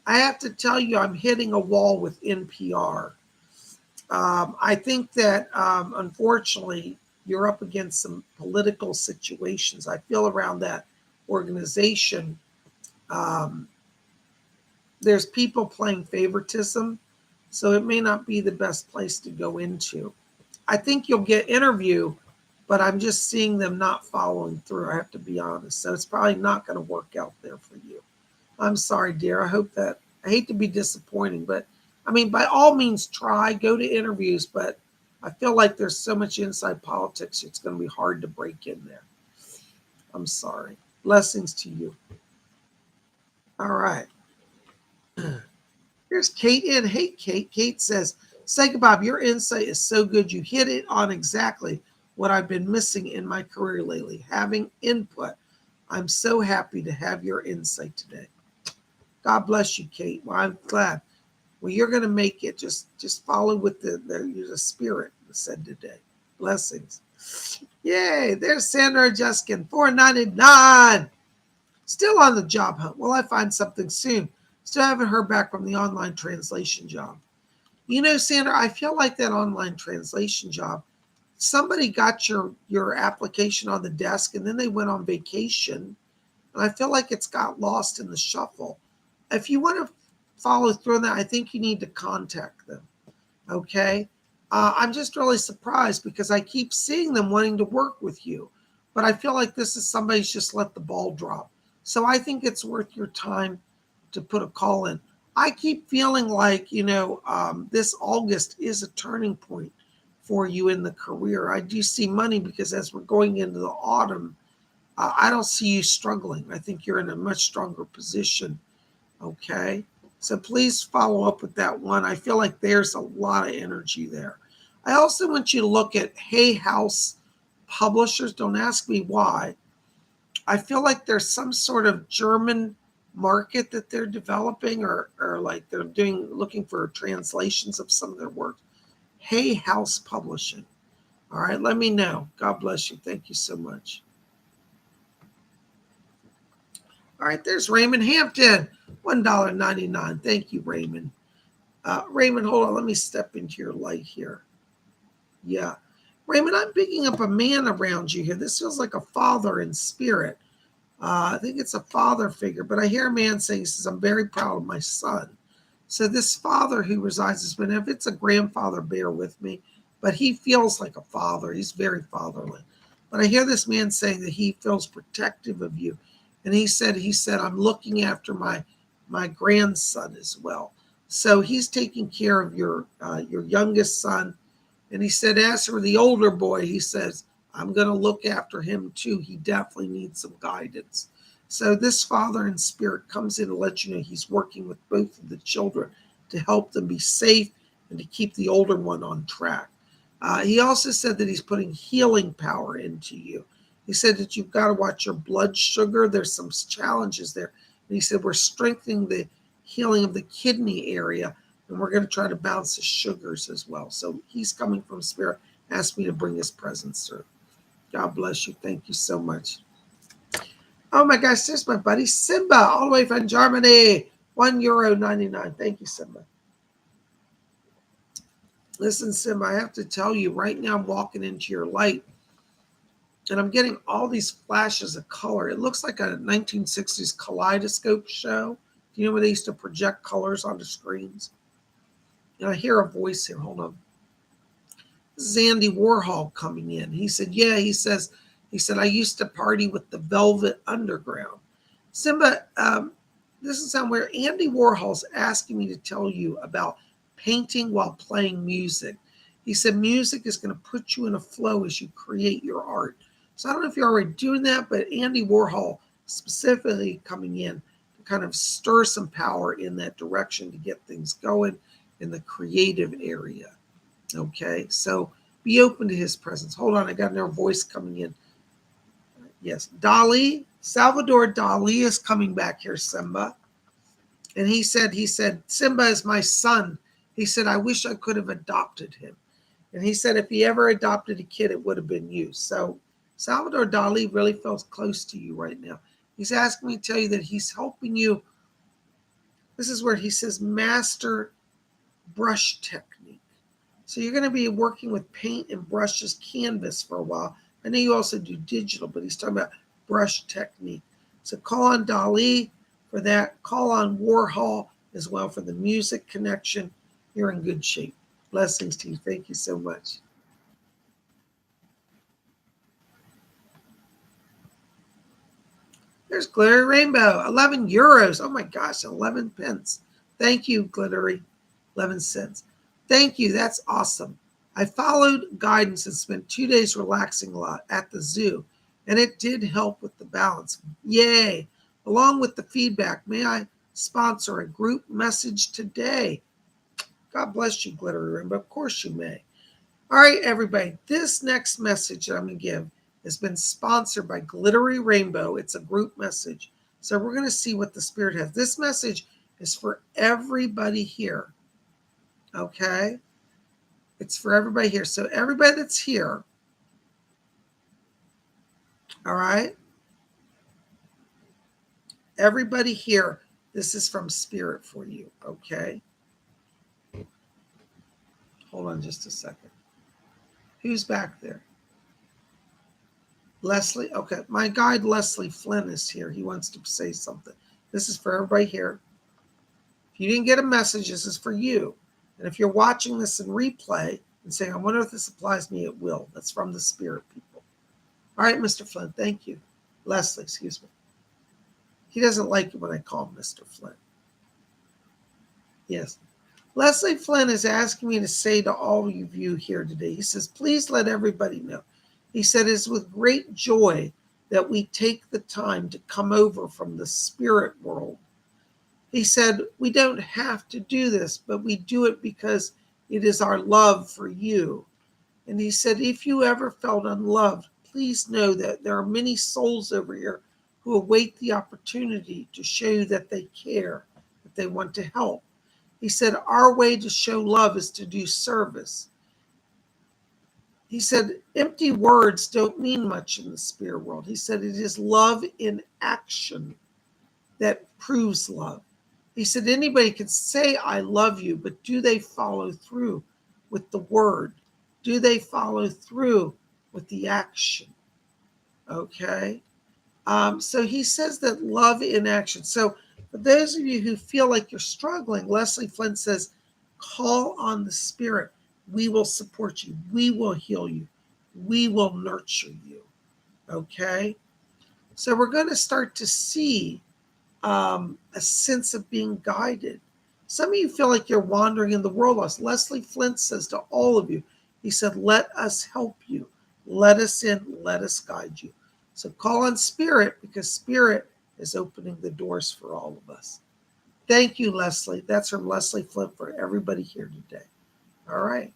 I have to tell you, I'm hitting a wall with NPR. I think that, unfortunately, you're up against some political situations. I feel around that organization, there's people playing favoritism, so it may not be the best place to go into. I think you'll get interview, but I'm just seeing them not following through. I have to be honest. So it's probably not going to work out there for you. I'm sorry, dear. I hate to be disappointing, but I mean, by all means, try, go to interviews, but I feel like there's so much inside politics, it's going to be hard to break in there. I'm sorry. Blessings to you. All right. Here's Kate in. Hey, Kate. Kate says, Psychic Bob, your insight is so good. You hit it on exactly what I've been missing in my career lately, having input. I'm so happy to have your insight today. God bless you, Kate. Well, I'm glad. Well, you're going to make it. Just follow with the spirit said today. Blessings. Yay. There's Sandra Juskin, $4.99. Still on the job hunt. Will I find something soon? Still haven't heard back from the online translation job. Sandra, I feel like that online translation job, somebody got your application on the desk and then they went on vacation. And I feel like it's got lost in the shuffle. If you want to follow through on that, I think you need to contact them. Okay? I'm just really surprised because I keep seeing them wanting to work with you. But I feel like this is somebody's just let the ball drop. So I think it's worth your time to put a call in. I keep feeling like, this August is a turning point for you in the career. I do see money because as we're going into the autumn, I don't see you struggling. I think you're in a much stronger position. Okay. So please follow up with that one. I feel like there's a lot of energy there. I also want you to look at Hay House Publishers. Don't ask me why. I feel like there's some sort of German market that they're developing or like they're looking for translations of some of their work. Hay House Publishing. All right, let me know. God bless you. Thank you so much. All right, there's Raymond Hampton, $1.99. Thank you, Raymond. Raymond, hold on. Let me step into your light here. Yeah. Raymond, I'm picking up a man around you here. This feels like a father in spirit. I think it's a father figure, but I hear a man saying, he says, I'm very proud of my son. So this father who resides this man, if it's a grandfather, bear with me, but he feels like a father. He's very fatherly. But I hear this man saying that he feels protective of you. And he said, I'm looking after my grandson as well. So he's taking care of your youngest son. And he said, as for the older boy, he says, I'm going to look after him too. He definitely needs some guidance. So this father in spirit comes in to let you know he's working with both of the children to help them be safe and to keep the older one on track. He also said that he's putting healing power into you. He said that you've got to watch your blood sugar. There's some challenges there. And he said we're strengthening the healing of the kidney area, and we're going to try to balance the sugars as well. So he's coming from spirit, asked me to bring his presence through. God bless you. Thank you so much. Oh my gosh, there's my buddy Simba, all the way from Germany. €1.99. Thank you, Simba. Listen, Simba, I have to tell you, right now I'm walking into your light, and I'm getting all these flashes of color. It looks like a 1960s kaleidoscope show. Do you know where they used to project colors onto screens? And I hear a voice here. Hold on. This is Andy Warhol coming in. He said, yeah, he said, I used to party with the Velvet Underground. Simba, this is somewhere Andy Warhol's asking me to tell you about painting while playing music. He said music is going to put you in a flow as you create your art. So I don't know if you're already doing that, but Andy Warhol specifically coming in to kind of stir some power in that direction to get things going in the creative area. Okay, so be open to his presence. Hold on, I got another voice coming in. Yes, Dali, Salvador Dali is coming back here, Simba. And he said, Simba is my son. He said, I wish I could have adopted him. And he said, if he ever adopted a kid, it would have been you. So Salvador Dali really feels close to you right now. He's asking me to tell you that he's helping you. This is where he says, master brush technique. So you're going to be working with paint and brushes, canvas for a while. I know you also do digital, but he's talking about brush technique. So call on Dali for that. Call on Warhol as well for the music connection. You're in good shape. Blessings to you. Thank you so much. There's Glittery Rainbow, €11. Oh my gosh, 11 pence. Thank you, Glittery. 11 cents. Thank you. That's awesome. I followed guidance and spent 2 days relaxing a lot at the zoo, and it did help with the balance. Yay. Along with the feedback, may I sponsor a group message today? God bless you, Glittery Rainbow. Of course you may. All right, everybody. This next message that I'm going to give has been sponsored by Glittery Rainbow. It's a group message. So we're going to see what the Spirit has. This message is for everybody here. Okay? It's for everybody here. So everybody that's here, all right? Everybody here, this is from Spirit for you. Okay? Hold on just a second. Who's back there? Leslie? Okay. My guide, Leslie Flynn, is here. He wants to say something. This is for everybody here. If you didn't get a message, this is for you. And if you're watching this in replay and saying, I wonder if this applies to me, it will. That's from the Spirit people. All right, Mr. Flynn, thank you. Leslie, excuse me. He doesn't like it when I call him Mr. Flynn. Yes. Leslie Flynn is asking me to say to all of you here today, he says, please let everybody know. He said, it's with great joy that we take the time to come over from the spirit world. He said, we don't have to do this, but we do it because it is our love for you. And he said, if you ever felt unloved, please know that there are many souls over here who await the opportunity to show you that they care, that they want to help. He said, our way to show love is to do service. He said, empty words don't mean much in the spirit world. He said, it is love in action that proves love. He said, anybody can say, I love you, but do they follow through with the word? Do they follow through with the action? Okay. So he says that love in action. So for those of you who feel like you're struggling, Leslie Flynn says, call on the Spirit. We will support you. We will heal you. We will nurture you. Okay? So we're going to start to see a sense of being guided. Some of you feel like you're wandering in the world lost. Leslie Flint says to all of you, he said, let us help you. Let us in. Let us guide you. So call on Spirit, because Spirit is opening the doors for all of us. Thank you, Leslie. That's from Leslie Flint for everybody here today. All right.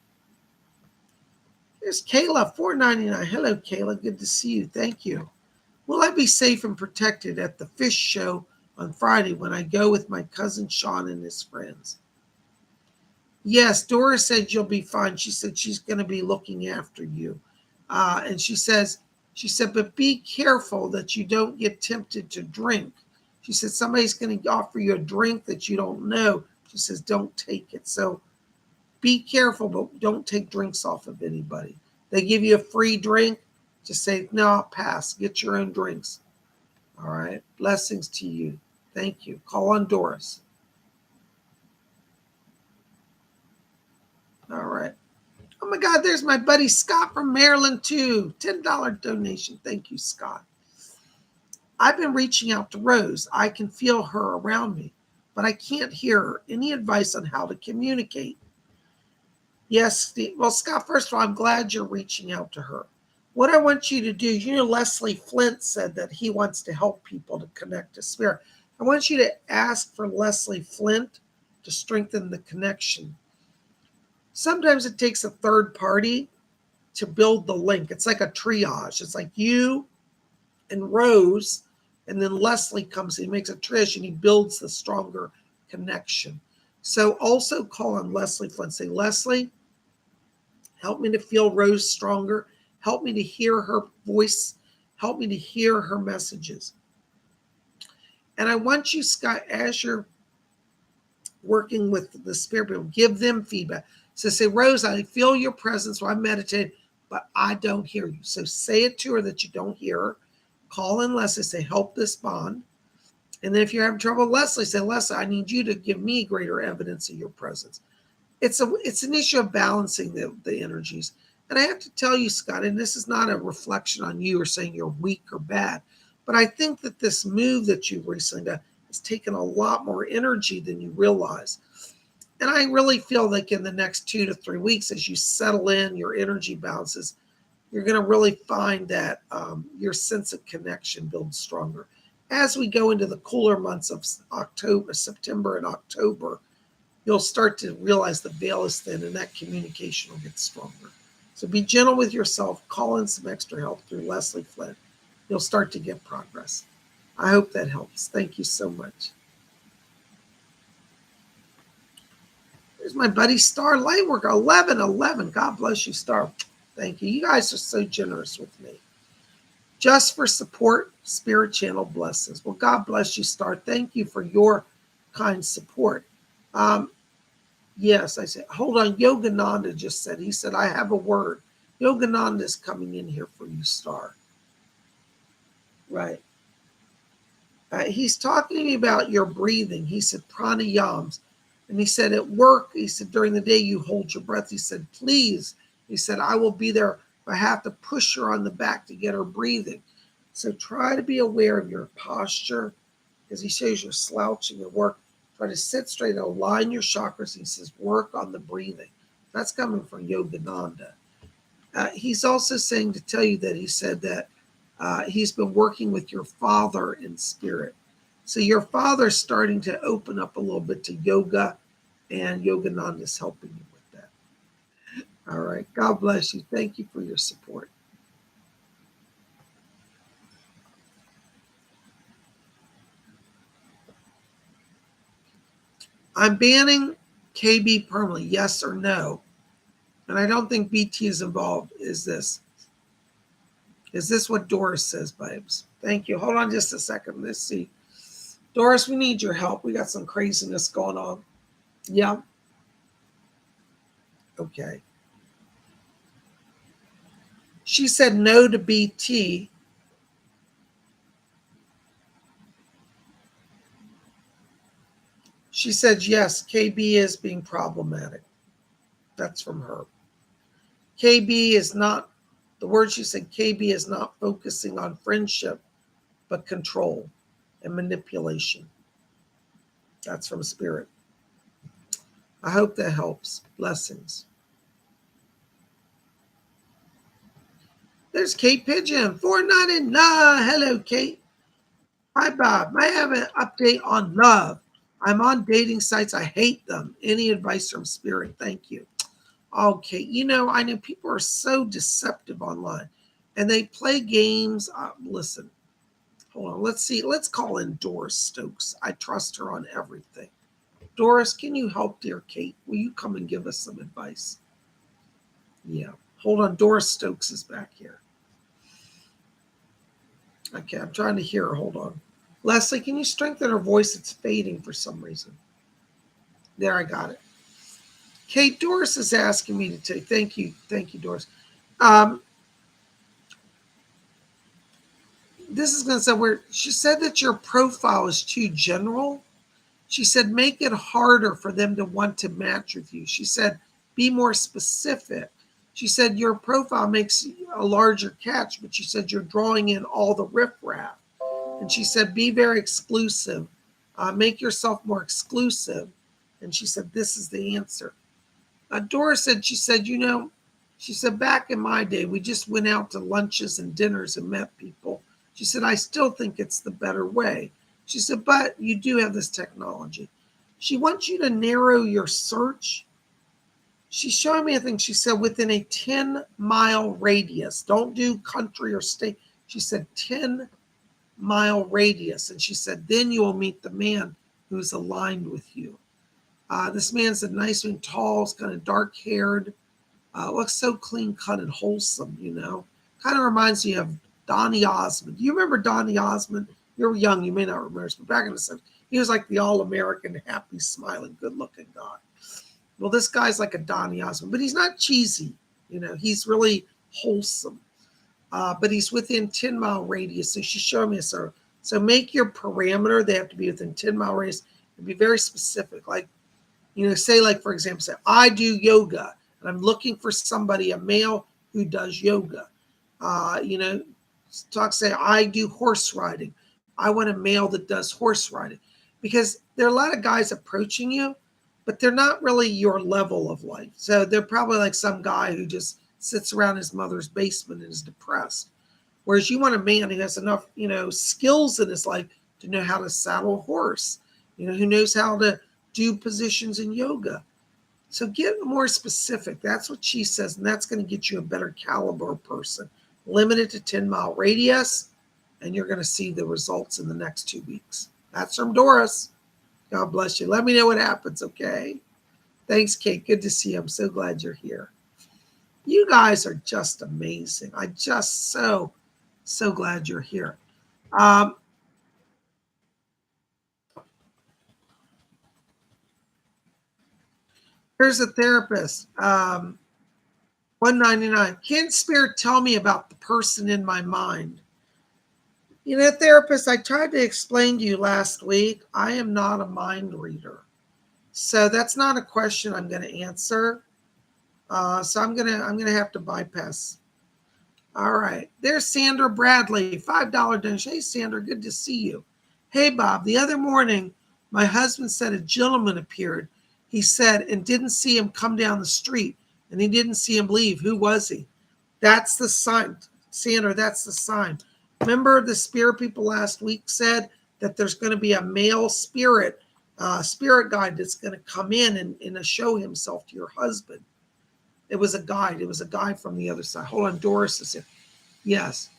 There's Kayla, $4.99. Hello, Kayla. Good to see you. Thank you. Will I be safe and protected at the fish show on Friday when I go with my cousin Sean and his friends? Yes, Doris said you'll be fine. She said she's going to be looking after you. And she said, but be careful that you don't get tempted to drink. She said, somebody's going to offer you a drink that you don't know. She says, don't take it. So be careful, but don't take drinks off of anybody. They give you a free drink, just say, no, I'll pass. Get your own drinks. All right. Blessings to you. Thank you. Call on Doris. All right. Oh my God, there's my buddy Scott from Maryland too. $10 donation. Thank you, Scott. I've been reaching out to Rose. I can feel her around me, but I can't hear her. Any advice on how to communicate? Yes, Steve. Well, Scott, first of all, I'm glad you're reaching out to her. What I want you to do, Leslie Flint said that he wants to help people to connect to spirit. I want you to ask for Leslie Flint to strengthen the connection. Sometimes it takes a third party to build the link. It's like a triage. It's like you and Rose, and then Leslie comes in, he makes a triage, and he builds the stronger connection. So also call on Leslie Flint. Say, Leslie, help me to feel Rose stronger. Help me to hear her voice. Help me to hear her messages. And I want you, Scott, as you're working with the spirit people, give them feedback. So say, Rose, I feel your presence while I meditate, but I don't hear you. So say it to her that you don't hear her. Call in Leslie, say, help this bond. And then if you're having trouble, Leslie, say, Leslie, I need you to give me greater evidence of your presence. It's an issue of balancing the energies. And I have to tell you, Scott, and this is not a reflection on you or saying you're weak or bad, but I think that this move that you've recently done has taken a lot more energy than you realize. And I really feel like in the next 2 to 3 weeks, as you settle in, your energy balances, you're going to really find that your sense of connection builds stronger. As we go into the cooler months of September and October, you'll start to realize the veil is thin and that communication will get stronger. So be gentle with yourself. Call in some extra help through Leslie Flint. You'll start to get progress. I hope that helps. Thank you so much. There's my buddy Star Lightworker, 1111. God bless you, Star. Thank you. You guys are so generous with me. Just for support, Spirit Channel blessings. Well, God bless you, Star. Thank you for your kind support. Yes, I said, hold on. Yogananda just said, he said, I have a word. Yogananda is coming in here for you, Star. Right. He's talking to me about your breathing. He said, pranayams. And he said, at work, he said, during the day, you hold your breath. He said, please. He said, I will be there if I have to push her on the back to get her breathing. So try to be aware of your posture, because he shows you're slouching at work. Try to sit straight and align your chakras. He says, work on the breathing. That's coming from Yogananda. He's also saying to tell you that he said that he's been working with your father in spirit. So your father's starting to open up a little bit to yoga, and Yogananda is helping you with that. All right. God bless you. Thank you for your support. I'm banning KB permanently, yes or no? And I don't think BT is involved. Is this what Doris says, babes? Thank you. Hold on just a second. Let's see. Doris, we need your help. We got some craziness going on. Yeah. Okay. She said no to BT. She said yes, KB is being problematic. That's from her. KB is not, the word she said, KB is not focusing on friendship, but control and manipulation. That's from Spirit. I hope that helps. Blessings. There's Kate Pigeon, 499. Hello, Kate. Hi, Bob. May I have an update on love? I'm on dating sites. I hate them. Any advice from Spirit? Thank you. Okay, I know people are so deceptive online, and they play games. Listen, hold on. Let's see. Let's call in Doris Stokes. I trust her on everything. Doris, can you help dear Kate? Will you come and give us some advice? Yeah. Hold on. Doris Stokes is back here. Okay, I'm trying to hear her. Hold on. Leslie, can you strengthen her voice? It's fading for some reason. There, I got it. Kate, Doris is asking me to take. Thank you. Thank you, Doris. Um, this is going to say where she said that your profile is too general. She said, make it harder for them to want to match with you. She said, be more specific. She said, your profile makes a larger catch, but she said, you're drawing in all the riffraff. And she said, be very exclusive. Make yourself more exclusive. And she said, this is the answer. Dora said, she said, she said, back in my day, we just went out to lunches and dinners and met people. She said, I still think it's the better way. She said, but you do have this technology. She wants you to narrow your search. She's showing me a thing. She said, within a 10-mile radius. Don't do country or state. She said, 10-mile radius. And she said, then you will meet the man who's aligned with you. This man's a nice one, tall, kind of dark-haired. Looks so clean-cut and wholesome, Kind of reminds me of Donny Osmond. Do you remember Donny Osmond? You're young, you may not remember, but back in the 70s, he was like the all-American, happy, smiling, good-looking guy. Well, this guy's like a Donny Osmond, but he's not cheesy. He's really wholesome. But he's within 10-mile radius. So she's showing me a sort. So make your parameter. They have to be within 10-mile radius. And be very specific. Like, say like, for example, say, I do yoga. And I'm looking for somebody, a male who does yoga. Say, I do horse riding. I want a male that does horse riding. Because there are a lot of guys approaching you, but they're not really your level of life. So they're probably like some guy who just sits around his mother's basement and is depressed. Whereas you want a man who has enough, skills in his life to know how to saddle a horse, who knows how to do positions in yoga. So get more specific. That's what she says, and that's going to get you a better caliber person. Limit it to 10-mile radius, and you're going to see the results in the next 2 weeks. That's from Doris. God bless you. Let me know what happens, okay? Thanks, Kate. Good to see you. I'm so glad you're here. You guys are just amazing. I'm just so glad you're here. Here's a therapist. 199. Can Spirit tell me about the person in my mind? Therapist, I tried to explain to you last week, I am not a mind reader. So that's not a question I'm going to answer. So I'm gonna have to bypass. All right. There's Sandra Bradley, $5 donation. Hey Sandra, good to see you. Hey Bob, the other morning my husband said a gentleman appeared. He said and didn't see him come down the street, and he didn't see him leave. Who was he? That's the sign. Sandra, that's the sign. Remember the spirit people last week said that there's going to be a male spirit guide that's going to come in and show himself to your husband. It was a guide. It was a guy from the other side. Hold on, Doris is here. Yes.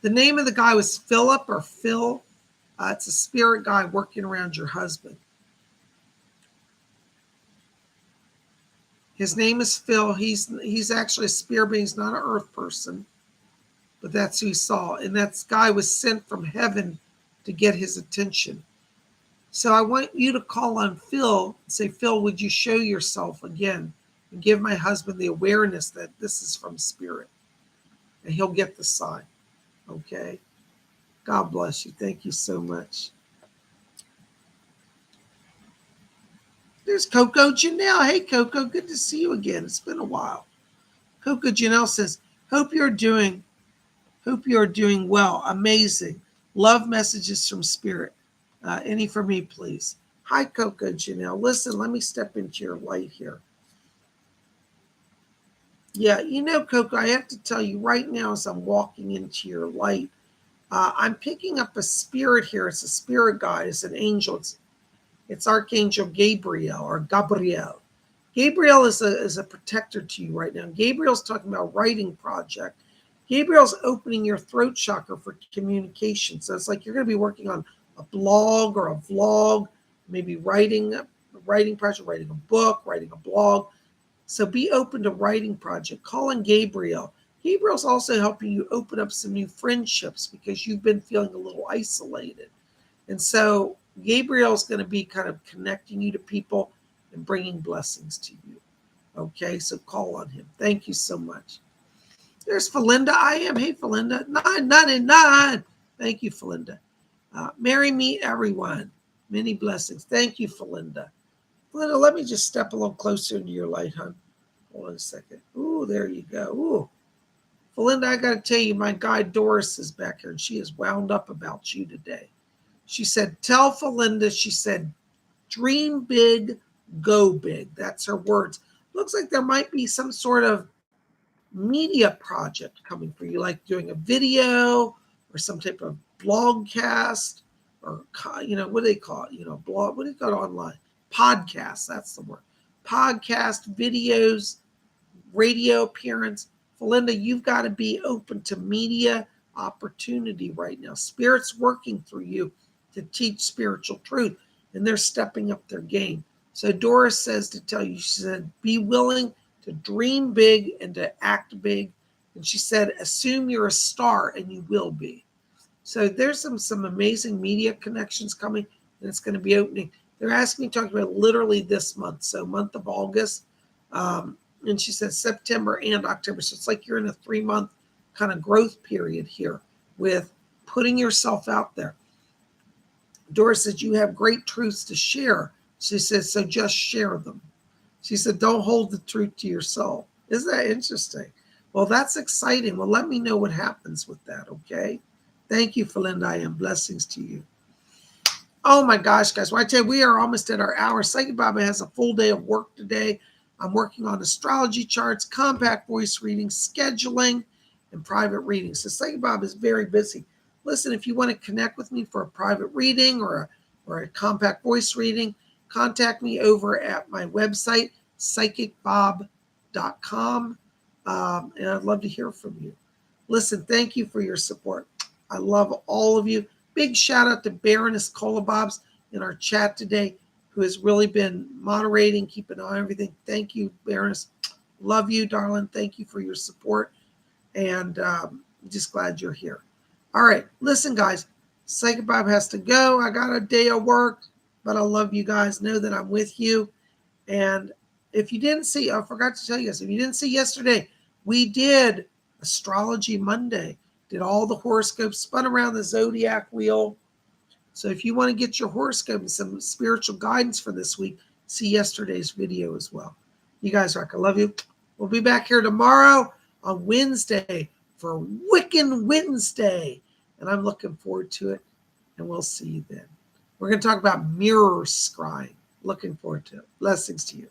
The name of the guy was Philip or Phil. It's a spirit guy working around your husband. His name is Phil. He's actually a spirit being. He's not an earth person, but that's who he saw. And that guy was sent from heaven to get his attention. So I want you to call on Phil and say, Phil, would you show yourself again and give my husband the awareness that this is from spirit? And he'll get the sign. Okay? God bless you. Thank you so much. There's Coco Janelle. Hey, Coco, good to see you again. It's been a while. Coco Janelle says, hope you're doing well. Amazing. Love messages from spirit. Any for me, please. Hi, Coco Janelle. Listen, let me step into your light here. Yeah, Coco, I have to tell you right now as I'm walking into your light, I'm picking up a spirit here. It's a spirit guide. It's an angel. It's Archangel Gabriel or Gabriel. Gabriel is a protector to you right now. Gabriel's talking about writing project. Gabriel's opening your throat chakra for communication. So it's like you're going to be working on a blog or a vlog, maybe writing a writing project, writing a book, writing a blog. So be open to writing project. Call in Gabriel. Gabriel's also helping you open up some new friendships because you've been feeling a little isolated. And so Gabriel's going to be kind of connecting you to people and bringing blessings to you. Okay, so call on him. Thank you so much. There's Felinda. I am. Hey, Felinda. 999. Thank you, Felinda. Merry meet everyone. Many blessings. Thank you, Felinda. Felinda, let me just step a little closer into your light, hon. Hold on a second. Ooh, there you go. Ooh. Felinda, I got to tell you, my guide Doris is back here, and she is wound up about you today. She said, tell Felinda, she said, dream big, go big. That's her words. Looks like there might be some sort of media project coming for you, like doing a video or some type of blogcast or, what do they call it? Blog, what do you call it online? Podcast, that's the word. Podcast, videos, radio appearance. Felinda, you've got to be open to media opportunity right now. Spirit's working through you to teach spiritual truth, and they're stepping up their game. So Doris says to tell you, she said, be willing to dream big and to act big. And she said, assume you're a star, and you will be. So there's some amazing media connections coming, and it's going to be opening. They're asking me to talk about literally this month, so month of August. And she said September and October. So it's like you're in a 3-month kind of growth period here with putting yourself out there. Doris says you have great truths to share. She says, so just share them. She said, don't hold the truth to yourself. Isn't that interesting? Well, that's exciting. Well, let me know what happens with that, okay? Thank you, Felinda. I am. Blessings to you. Oh, my gosh, guys. Well, I tell you, we are almost at our hour. Psychic Bob has a full day of work today. I'm working on astrology charts, compact voice readings, scheduling, and private readings. So Psychic Bob is very busy. Listen, if you want to connect with me for a private reading or a compact voice reading, contact me over at my website, PsychicBob.com, and I'd love to hear from you. Listen, thank you for your support. I love all of you. Big shout out to Baroness Kolobobs in our chat today, who has really been moderating, keeping an eye on everything. Thank you, Baroness. Love you, darling. Thank you for your support. And just glad you're here. All right. Listen, guys. Psychic Bob has to go. I got a day of work, but I love you guys. Know that I'm with you. And if you didn't see, I forgot to tell you guys, if you didn't see yesterday, we did Astrology Monday. Did all the horoscopes, spun around the zodiac wheel. So if you want to get your horoscope and some spiritual guidance for this week, see yesterday's video as well. You guys rock. I love you. We'll be back here tomorrow on Wednesday for Wiccan Wednesday. And I'm looking forward to it. And we'll see you then. We're going to talk about mirror scrying. Looking forward to it. Blessings to you.